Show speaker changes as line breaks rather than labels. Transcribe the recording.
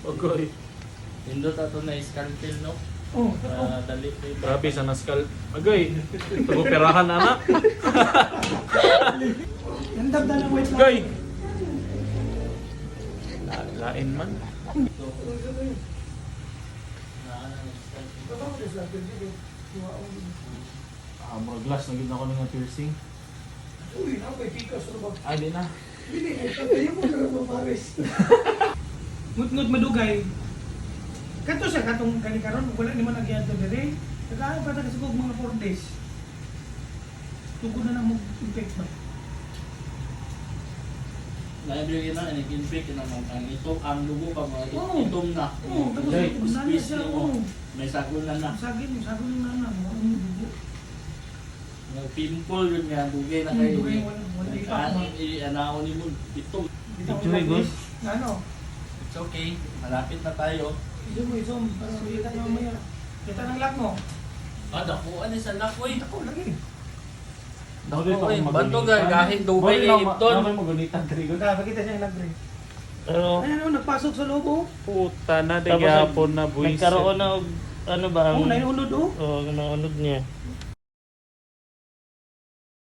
Okay.
Indot ato na scalpel, no?
Oh,
Dali.
Grabe sa naskal. Agay. Pag-operahan anak.
yung dabda ng white
Agay. Lain man. Mura glass na gid ako ng piercing.
Uy, napay pikas na ba?
Ay di na.
Hindi, tayo mo na ba pares? Ngut-ngut madugay. Kato siya, katong kanikaron, wala naman nagyan to dire. Kaya pa tayo sa mga 4 days. Tugod na lang mag-infect ba?
Naibigay na, nag-infect na ang ito, ang lugo pa mga
Oo.
itom na.
Oo, tapos
Jay,
nana
squeeze
siya,
mo.
oo.
May sagunan na.
Sagin ng nana, mga dugo.
Pimple yun nga, dugay na kayo.
Dugay, wala ipak mo.
Anaon ni mo, itom.
Enjoy, guys.
Ano?
It's okay, malapit na tayo.
Isom, para kita niyo mamaya. Kita ng lock mo.
Dakuan ni sa lakoy.
Ako, lagi.
Daw dito
Oy,
ako
bato
magunitan.
gahit dugay kay Ipton.
Namay magunitan diri gud.
Pakita siya yung lock rin.
Pero,
Ayan o, nagpasok sa loob o.
Puta na
Tapos
gyapon na buwis.
nagkaroon na, ano ba,
Oo, nainunod o.
naunod niya.